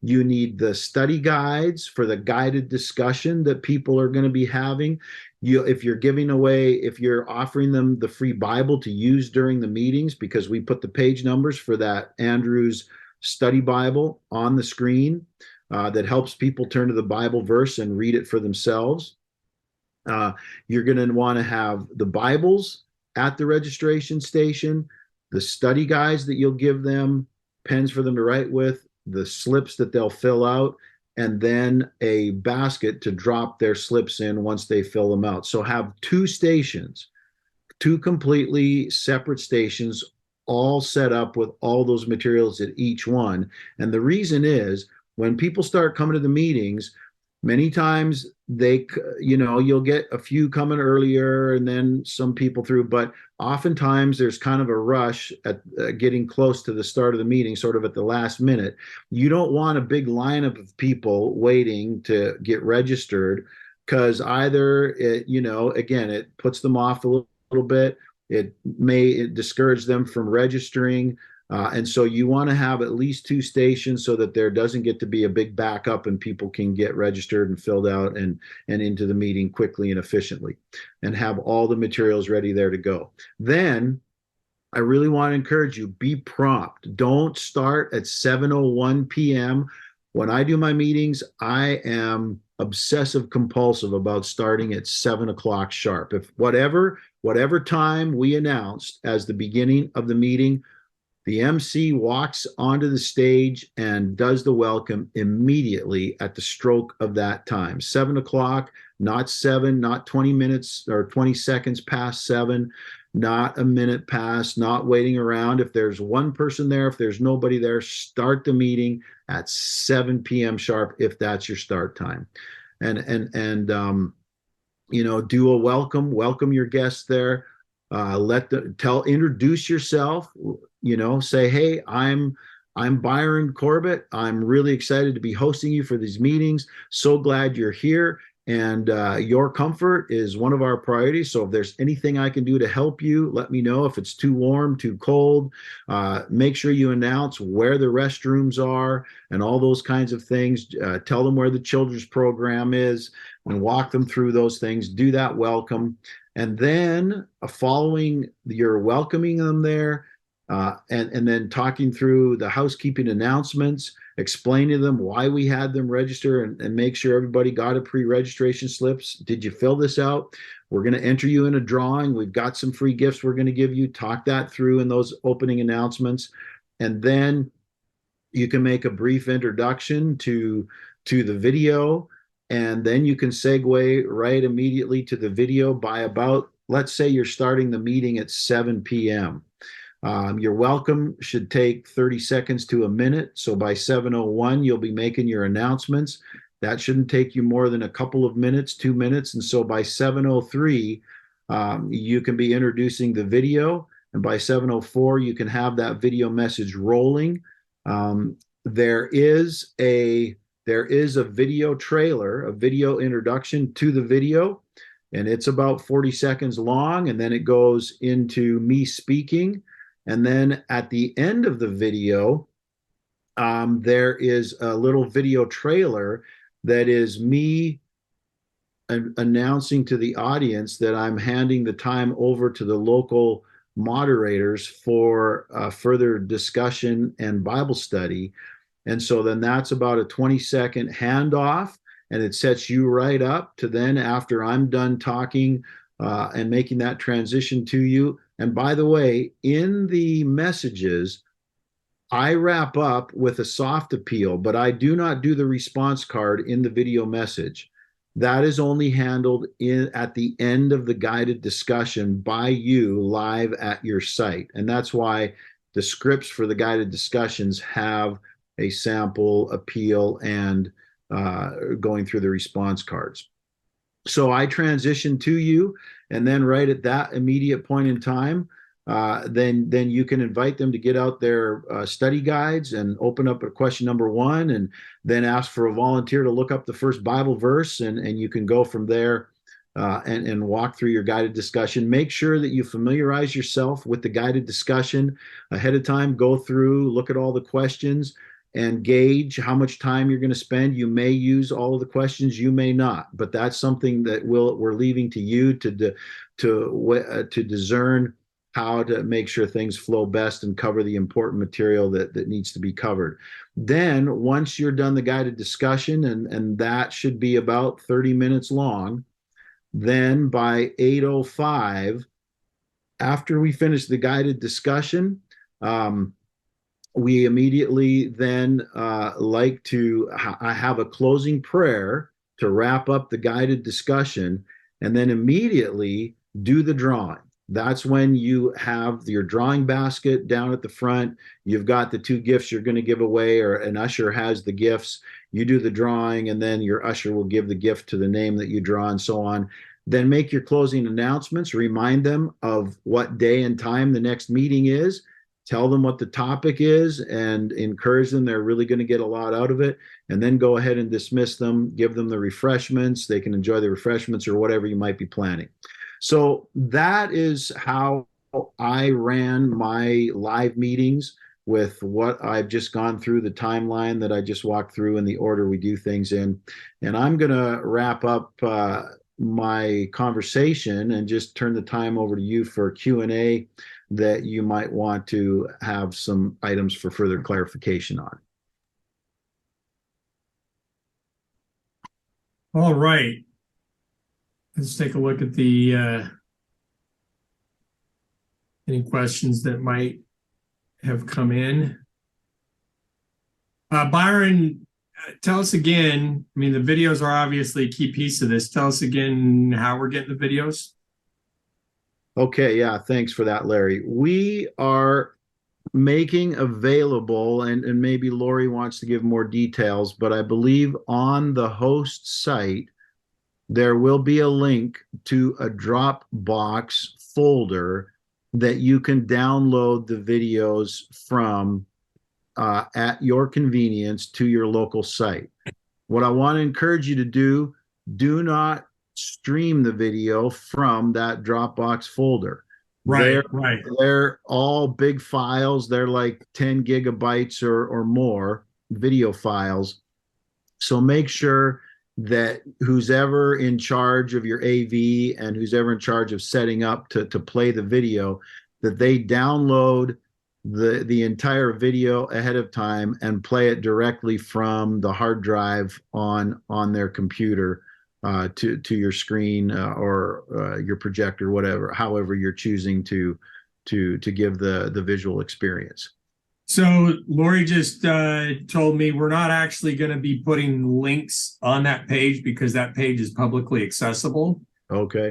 You need the study guides for the guided discussion that people are going to be having. If you're offering them the free Bible to use during the meetings, because we put the page numbers for that Andrew's study Bible on the screen that helps people turn to the Bible verse and read it for themselves. You're going to want to have the Bibles at the registration station, the study guides that you'll give them, pens for them to write with, the slips that they'll fill out, and then a basket to drop their slips in once they fill them out. So have 2 stations, 2 completely separate stations, all set up with all those materials at each one. And the reason is when people start coming to the meetings, many times you'll get a few coming earlier and then some people through, but oftentimes there's kind of a rush at getting close to the start of the meeting, sort of at the last minute. You don't want a big lineup of people waiting to get registered, because either again, it puts them off a little bit. It may discourage them from registering. And so you want to have at least 2 stations so that there doesn't get to be a big backup and people can get registered and filled out and into the meeting quickly and efficiently, and have all the materials ready there to go. Then I really want to encourage you, be prompt. Don't start at 7:01 p.m. When I do my meetings, I am obsessive compulsive about starting at 7 o'clock sharp. If whatever time we announced as the beginning of the meeting, the MC walks onto the stage and does the welcome immediately at the stroke of that time. 7 o'clock, not 7, not 20 minutes or 20 seconds past 7, not a minute past, not waiting around. If there's one person there, if there's nobody there, start the meeting at 7 p.m. sharp if that's your start time. And do a welcome your guests there. Introduce yourself. Say, hey, I'm Byron Corbett. I'm really excited to be hosting you for these meetings. So glad you're here. And your comfort is one of our priorities. So if there's anything I can do to help you, let me know. If it's too warm, too cold, make sure you announce where the restrooms are and all those kinds of things. Tell them where the children's program is and walk them through those things. Do that welcome. And then following your welcoming them there, and then talking through the housekeeping announcements, explain to them why we had them register, and make sure everybody got a pre-registration slips. Did you fill this out? We're going to enter you in a drawing. We've got some free gifts we're going to give you. Talk that through in those opening announcements. And then you can make a brief introduction to the video, and then you can segue right immediately to the video by about, let's say you're starting the meeting at 7 p.m. Your welcome should take 30 seconds to a minute. So by 7:01, you'll be making your announcements. That shouldn't take you more than a couple of minutes, 2 minutes. And so by 7:03, you can be introducing the video. And by 7:04, you can have that video message rolling. There is a video trailer, a video introduction to the video, and it's about 40 seconds long. And then it goes into me speaking. And then at the end of the video, there is a little video trailer that is me announcing to the audience that I'm handing the time over to the local moderators for further discussion and Bible study. And so then that's about a 20-second handoff, and it sets you right up to then, after I'm done talking and making that transition to you. And by the way, in the messages, I wrap up with a soft appeal, but I do not do the response card in the video message. That is only handled at the end of the guided discussion by you live at your site. And that's why the scripts for the guided discussions have a sample appeal and going through the response cards. So I transition to you, and then right at that immediate point in time, then you can invite them to get out their study guides and open up at question number 1, and then ask for a volunteer to look up the first Bible verse, and you can go from there and walk through your guided discussion. Make sure that you familiarize yourself with the guided discussion ahead of time. Go through, look at all the questions, and gauge how much time you're going to spend. You may use all of the questions, you may not, but that's something that we're leaving to you to discern how to make sure things flow best and cover the important material that needs to be covered. Then once you're done the guided discussion, and that should be about 30 minutes long, then by 8:05, after we finish the guided discussion, we immediately then I have a closing prayer to wrap up the guided discussion, and then immediately do the drawing. That's when you have your drawing basket down at the front. You've got the two gifts you're going to give away, or an usher has the gifts. You do the drawing, and then your usher will give the gift to the name that you draw, and so on. Then make your closing announcements. Remind them of what day and time the next meeting is. Tell them what the topic is and encourage them. They're really going to get a lot out of it. And then go ahead and dismiss them. Give them the refreshments. They can enjoy the refreshments or whatever you might be planning. So that is how I ran my live meetings, with what I've just gone through, the timeline that I just walked through, and the order we do things in. And I'm going to wrap up my conversation and just turn the time over to you for Q&A that you might want to have some items for further clarification on.
All right. Let's take a look at the any questions that might have come in. Byron, tell us again. I mean, the videos are obviously a key piece of this. Tell us again how we're getting the videos.
Okay, yeah, thanks for that, Larry. We are making available, and maybe Lori wants to give more details, but I believe on the host site, there will be a link to a Dropbox folder that you can download the videos from at your convenience to your local site. What I want to encourage you to do not stream the video from that Dropbox folder.
Right.
They're all big files. They're like 10 gigabytes or more video files. So make sure that who's ever in charge of your AV and who's ever in charge of setting up to play the video, that they download the entire video ahead of time and play it directly from the hard drive on their computer to your screen or your projector, whatever, however you're choosing to give the visual experience.
So Lori just told me we're not actually going to be putting links on that page because that page is publicly accessible.
Okay.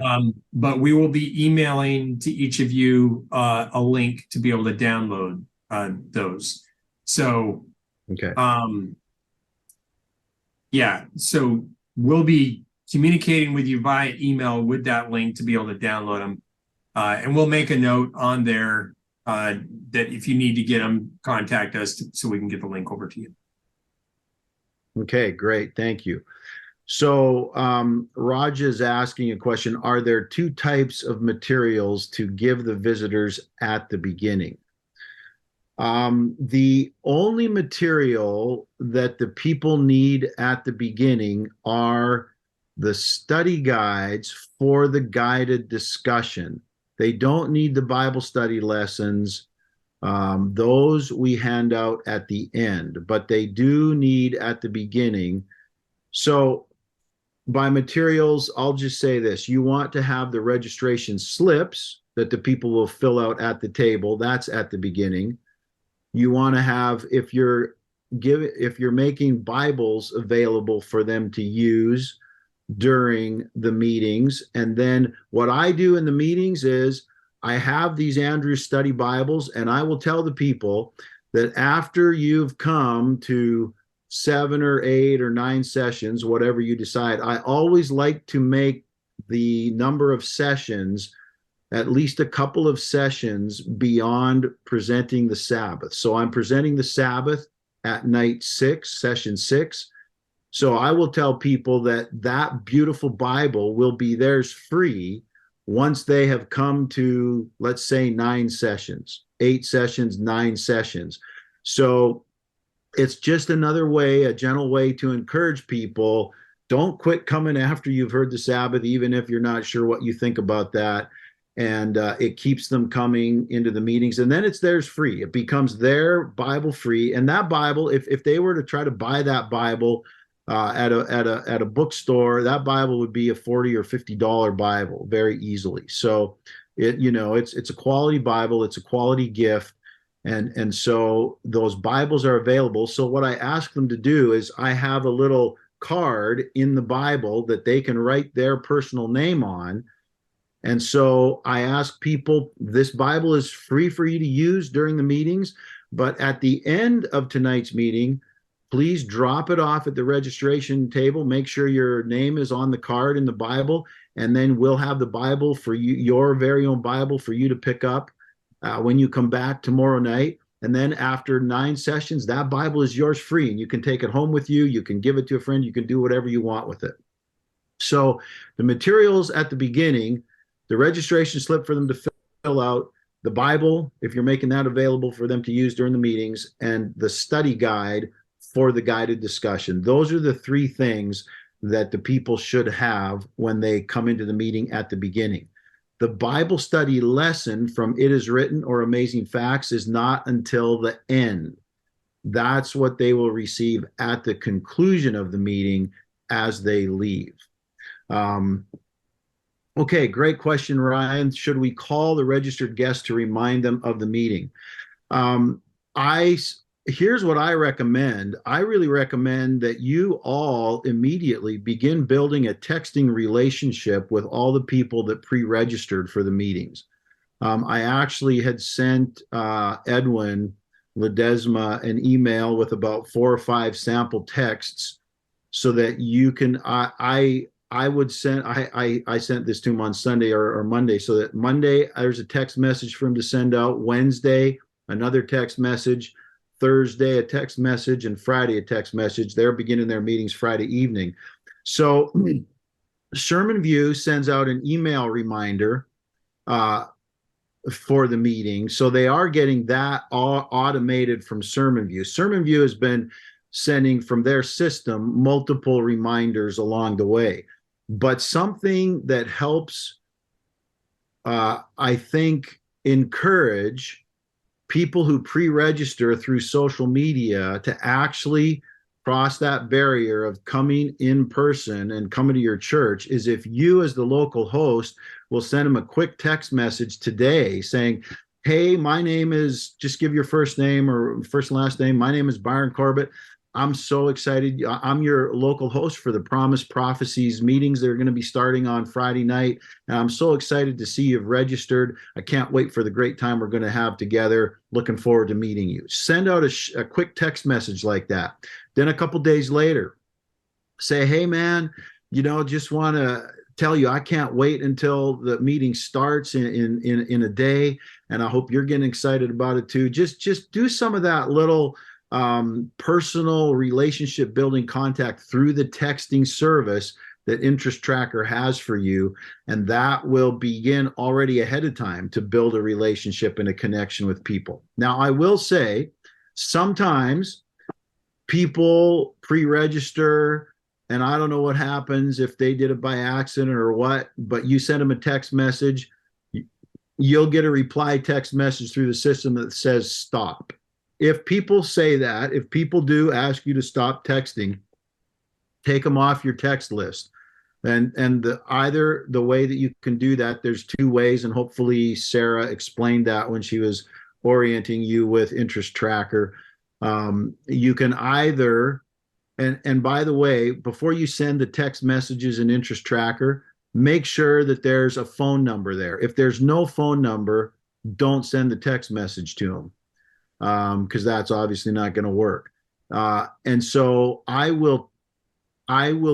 But we will be emailing to each of you a link to be able to download those. So,
okay.
Yeah. So we'll be communicating with you via email with that link to be able to download them. And we'll make a note on there that if you need to get them, contact us so we can get the link over to you.
Okay, great. Thank you. So Raj is asking a question. Are there two types of materials to give the visitors at the beginning? The only material that the people need at the beginning are the study guides for the guided discussion. They don't need the Bible study lessons. Those we hand out at the end, but they do need at the beginning. So by materials, I'll just say this. You want to have the registration slips that the people will fill out at the table. That's at the beginning. You want to have, if you're making Bibles available for them to use during the meetings. And then what I do in the meetings is I have these Andrews Study Bibles, and I will tell the people that after you've come to 7 or 8 or 9 sessions, whatever you decide, I always like to make the number of sessions at least a couple of sessions beyond presenting the Sabbath. So I'm presenting the Sabbath at night 6, session 6. So I will tell people that that beautiful Bible will be theirs free once they have come to, let's say, 9 sessions, 8 sessions, 9 sessions. So it's just another way, a gentle way to encourage people. Don't quit coming after you've heard the Sabbath, even if you're not sure what you think about that. And it keeps them coming into the meetings, and then it's theirs free. It becomes their Bible free. And that Bible, if they were to try to buy that Bible at a bookstore, that Bible would be a $40 or $50 Bible very easily. So it's a quality Bible, it's a quality gift, and so those Bibles are available. So what I ask them to do is I have a little card in the Bible that they can write their personal name on. And so I ask people, this Bible is free for you to use during the meetings, but at the end of tonight's meeting, please drop it off at the registration table. Make sure your name is on the card in the Bible, and then we'll have the Bible for you, your very own Bible for you to pick up when you come back tomorrow night. And then after 9 sessions, that Bible is yours free, and you can take it home with you. You can give it to a friend. You can do whatever you want with it. So the materials at the beginning, the registration slip for them to fill out, the Bible, if you're making that available for them to use during the meetings, and the study guide for the guided discussion. Those are the 3 things that the people should have when they come into the meeting at the beginning. The Bible study lesson from It Is Written or Amazing Facts is not until the end. That's what they will receive at the conclusion of the meeting as they leave. Okay, great question, Ryan. Should we call the registered guest to remind them of the meeting? Here's what I recommend. I really recommend that you all immediately begin building a texting relationship with all the people that pre-registered for the meetings. I actually had sent Edwin Ledesma an email with about 4 or 5 sample texts so that you can, I sent this to him on Sunday or Monday, so that Monday there's a text message for him to send out, Wednesday another text message, Thursday a text message, and Friday a text message. They're beginning their meetings Friday evening. So Sermon View sends out an email reminder for the meeting. So they are getting that all automated from Sermon View. Sermon View has been sending from their system multiple reminders along the way. But something that helps, I think, encourage people who pre-register through social media to actually cross that barrier of coming in person and coming to your church is if you, as the local host, will send them a quick text message today saying, hey, my name is, just give your first name or first and last name. My name is Byron Corbett. I'm so excited. I'm your local host for the Promise Prophecies meetings. They're going to be starting on Friday night. And I'm so excited to see you've registered. I can't wait for the great time we're going to have together. Looking forward to meeting you. Send out a quick text message like that. Then a couple days later, say, hey, man, just want to tell you I can't wait until the meeting starts in a day. And I hope you're getting excited about it too. Just do some of that little personal relationship building contact through the texting service that Interest Tracker has for you. And that will begin already ahead of time to build a relationship and a connection with people. Now, I will say sometimes people pre-register and I don't know what happens if they did it by accident or what, but you send them a text message, you'll get a reply text message through the system that says stop. If people say that, if people do ask you to stop texting, take them off your text list. And either the way that you can do that, there's 2 ways, and hopefully Sarah explained that when she was orienting you with Interest Tracker. You can either, and by the way, before you send the text messages in Interest Tracker, make sure that there's a phone number there. If there's no phone number, don't send the text message to them. Because that's obviously not going to work. And so I will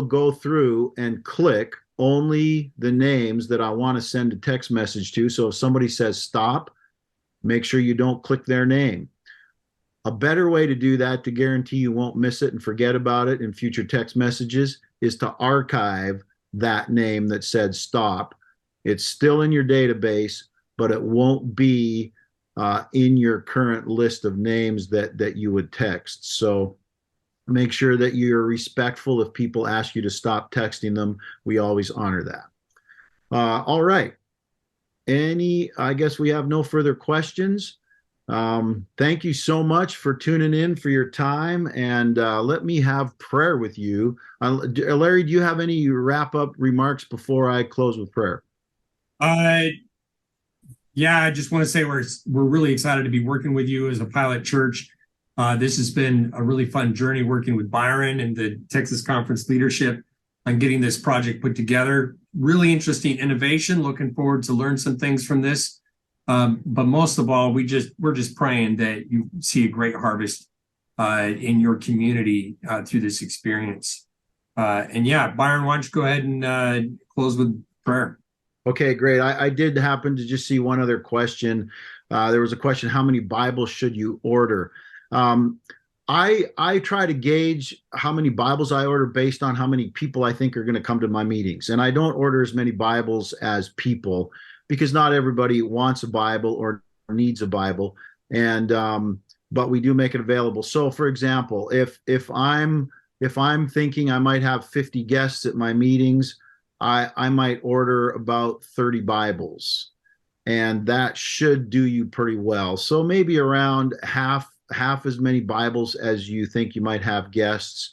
go through and click only the names that I want to send a text message to. So if somebody says stop, make sure you don't click their name. A better way to do that, to guarantee you won't miss it and forget about it in future text messages, is to archive that name that said stop. It's still in your database, but it won't be in your current list of names that you would text. So make sure that you're respectful if people ask you to stop texting them. We always honor that. All right. I guess we have no further questions. Thank you so much for tuning in, for your time, and let me have prayer with you. Larry, do you have any wrap-up remarks before I close with prayer?
Yeah, I just want to say we're really excited to be working with you as a pilot church. This has been a really fun journey working with Byron and the Texas Conference leadership. on getting this project put together. Really interesting innovation. Looking forward to learn some things from this. But most of all, we're just praying that you see a great harvest in your community through this experience. And yeah, Byron, why don't you go ahead and close with prayer?
Okay, great. I did happen to just see one other question. There was a question, how many Bibles should you order? I try to gauge how many Bibles I order based on how many people I think are going to come to my meetings. And I don't order as many Bibles as people, because not everybody wants a Bible or needs a Bible. And but we do make it available. So for example, if I'm thinking I might have 50 guests at my meetings, I might order about 30 Bibles, and that should do you pretty well. So maybe around half as many Bibles as you think you might have guests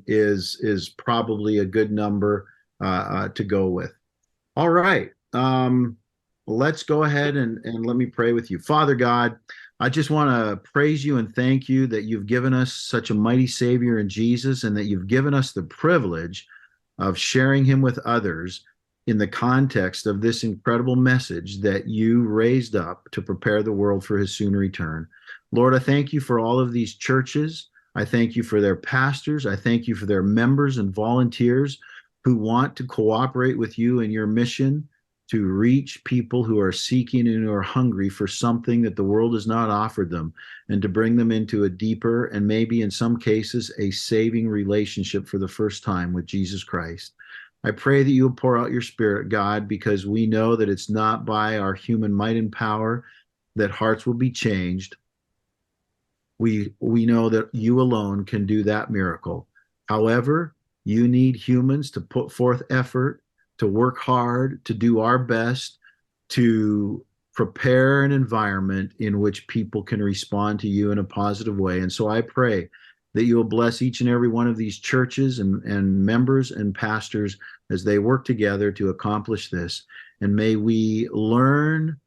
is probably a good number to go with. All right. Let's go ahead and let me pray with you. Father God, I just want to praise you and thank you that you've given us such a mighty Savior in Jesus, and that you've given us the privilege of sharing him with others in the context of this incredible message that you raised up to prepare the world for his soon return. Lord, I thank you for all of these churches. I thank you for their pastors. I thank you for their members and volunteers who want to cooperate with you in your mission to reach people who are seeking and who are hungry for something that the world has not offered them, and to bring them into a deeper and maybe in some cases a saving relationship for the first time with Jesus Christ. I pray that you'll pour out your Spirit, God, because we know that it's not by our human might and power that hearts will be changed. We know that you alone can do that miracle. However, you need humans to put forth effort, to work hard, to do our best to prepare an environment in which people can respond to you in a positive way. And so I pray that you will bless each and every one of these churches and members and pastors as they work together to accomplish this. And may we learn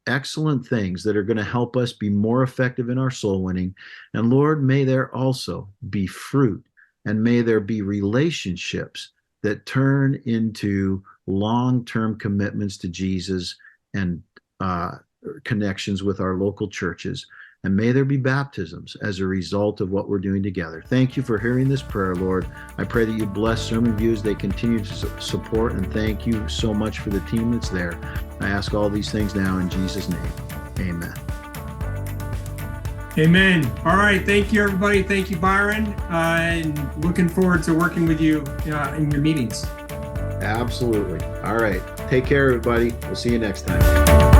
excellent things that are going to help us be more effective in our soul winning. And Lord, may there also be fruit, and may there be relationships that turn into long-term commitments to Jesus and connections with our local churches. And may there be baptisms as a result of what we're doing together. Thank you for hearing this prayer, Lord. I pray that you bless Sermon View as they continue to support, and thank you so much for the team that's there. I ask all these things now in Jesus' name. Amen.
Amen. All right. Thank you, everybody. Thank you, Byron. And looking forward to working with you in your meetings.
Absolutely. All right. Take care, everybody. We'll see you next time.